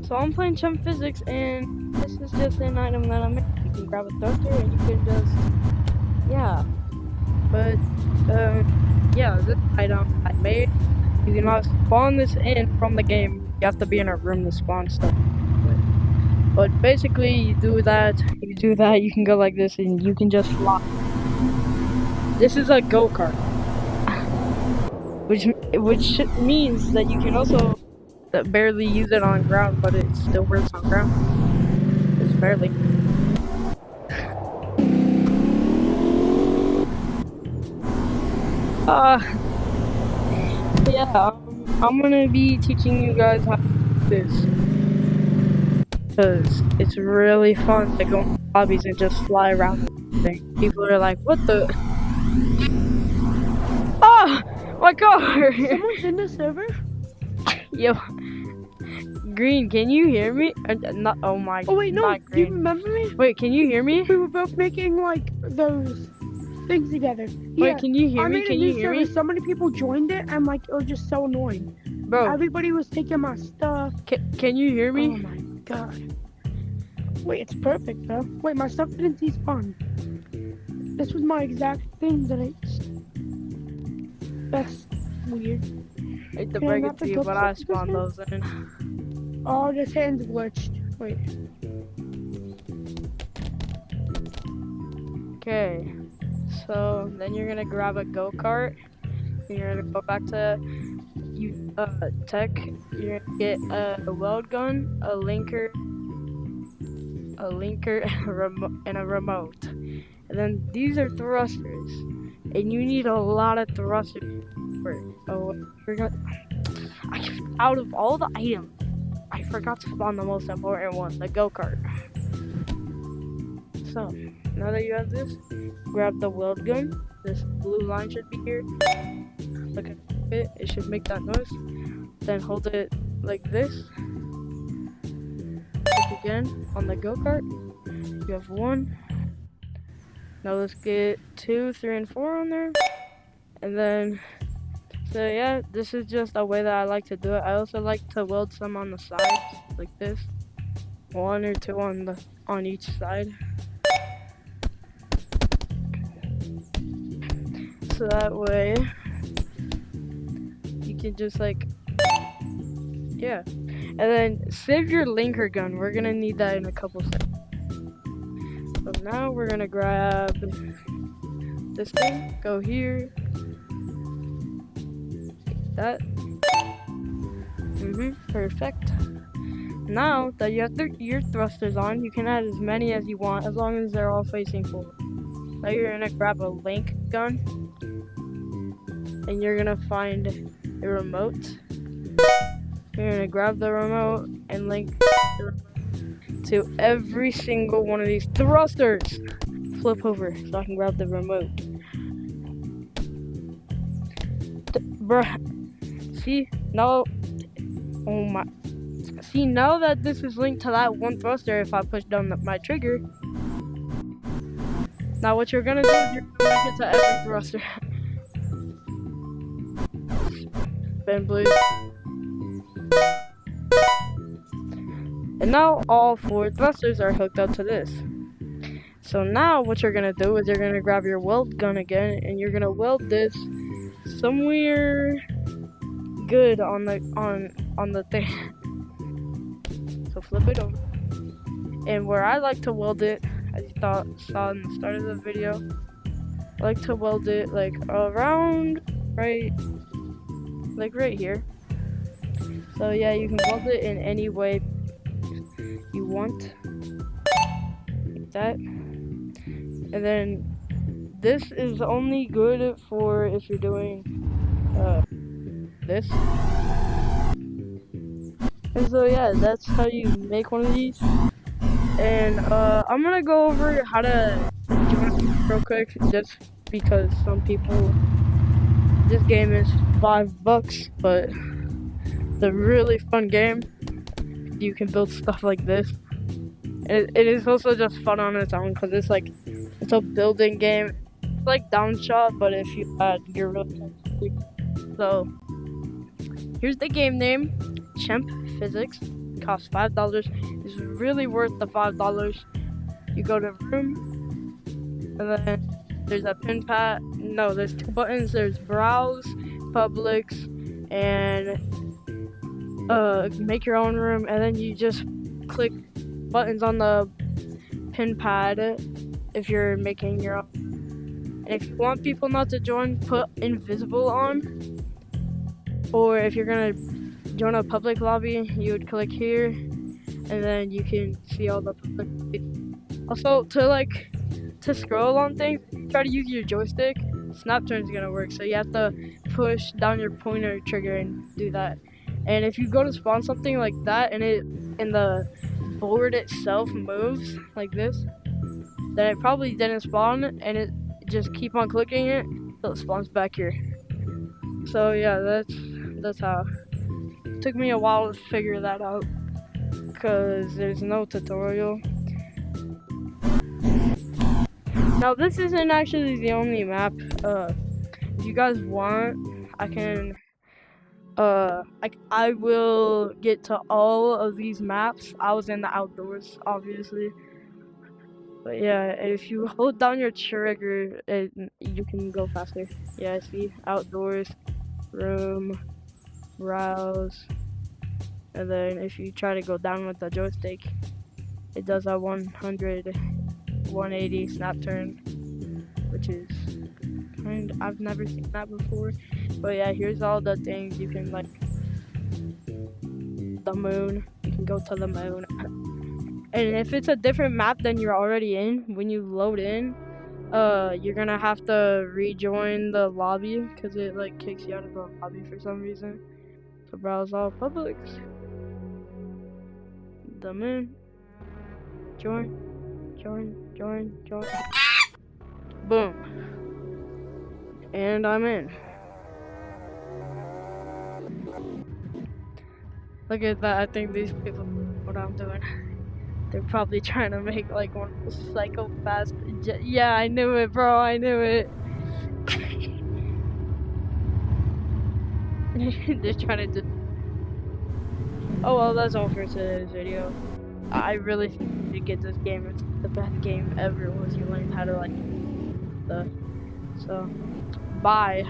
So I'm playing chemp physics, and this is just an item that I made. You can grab a thruster and you can just, yeah. But, yeah, this item I made, you cannot spawn this in from the game. You have to be in a room to spawn stuff. But basically, you do that, you can go like this, and you can just fly. This is a go-kart. Which means that you can also barely use it on ground, but it still works on ground. Just barely. Yeah, I'm gonna be teaching you guys how to do this. Because it's really fun to go in lobbies and just fly around the thing. People are like, what the? Oh, my car! Someone's in the server? Yo. Green, can you hear me? Not, oh my. Oh wait, no. Not Do you green. remember me? Wait, can you hear me? We were both making like those things together. Wait, can you hear me? Can you hear me? So many people joined it, and like it was just so annoying. Bro, Everybody was taking my stuff. can you hear me? Oh my god. Wait, it's perfect though. Wait, my stuff didn't despawn. This was my exact thing that I. That's weird. I hate to Can I break not it to pick you, up but I something spawned this those in. Oh, this hand's glitched. Wait. Okay, so then you're gonna grab a go-kart. You're gonna go back to tech. You're gonna get a weld gun, a linker, and a remote. And then these are thrusters, and you need a lot of thrusters. Out of all the items, I forgot to spawn the most important one, the go-kart. So, now that you have this, grab the weld gun. This blue line should be here. Look at it, it should make that noise. Then hold it like this. Click again on the go-kart. You have 1. Now let's get 2, 3, and 4 on there. And then, so yeah, this is just a way that I like to do it. I also like to weld some on the sides, like this. 1 or 2 on each side. So that way, you can just like, yeah. And then save your linker gun. We're gonna need that in a couple seconds. So now we're gonna grab this thing, go here, like that. Perfect. Now that you have your thrusters on, you can add as many as you want as long as they're all facing forward. Now you're gonna grab a link gun, and you're gonna find the remote. You're gonna grab the remote and link the remote to every single one of these thrusters. Flip over so I can grab the remote. Bruh, see now? Oh my! See now that this is linked to that one thruster. If I push down my trigger, now what you're gonna do is you're gonna link it to every thruster. Spin, please. And now all 4 thrusters are hooked up to this. So now what you're gonna do is you're gonna grab your weld gun again, and you're gonna weld this somewhere good on the thing. So flip it over. And where I like to weld it, as you saw in the start of the video, I like to weld it like around right here. So yeah, you can weld it in any way you want, like that. And then this is only good for if you're doing this. And so yeah, that's how you make one of these. And I'm gonna go over how to join real quick, just because some people, this game is $5, but it's a really fun game. You can build stuff like this. It is also just fun on its own because it's a building game. It's like Downshot, but if you add your real time. So here's the game name, Chemp Physics. costs $5. It's really worth the $5. You go to room, and then there's a pin pad. No, there's 2 buttons. There's browse, publics, and make your own room, and then you just click buttons on the pin pad if you're making your own. And if you want people not to join, put invisible on. Or if you're gonna join a public lobby, you would click here, and then you can see all the public. Also, to scroll on things, try to use your joystick. Snap turn's gonna work, so you have to push down your pointer trigger and do that. And if you go to spawn something like that, and the board itself moves like this, then it probably didn't spawn, and it just keep on clicking it until it spawns back here. So yeah, that's how. It took me a while to figure that out, cause there's no tutorial. Now this isn't actually the only map. If you guys want, I can. I will get to all of these maps. I was in the outdoors, obviously. But yeah, if you hold down your trigger, you can go faster. Yeah, see? Outdoors, room, browse. And then if you try to go down with the joystick, it does a 180 snap turn, which is I've never seen that before. But yeah, here's all the things you can, like the moon. You can go to the moon. And if it's a different map than you're already in, when you load in, you're gonna have to rejoin the lobby because it like kicks you out of the lobby for some reason. So browse all publics. The moon. Join. Boom. And I'm in. Look at that. I think these people know what I'm doing. They're probably trying to make like one of those psychopaths. Yeah, I knew it, bro. I knew it. They're trying to Oh well, that's all for today's video. I really think you get this game. It's the best game ever once you learn how to like stuff. So, bye.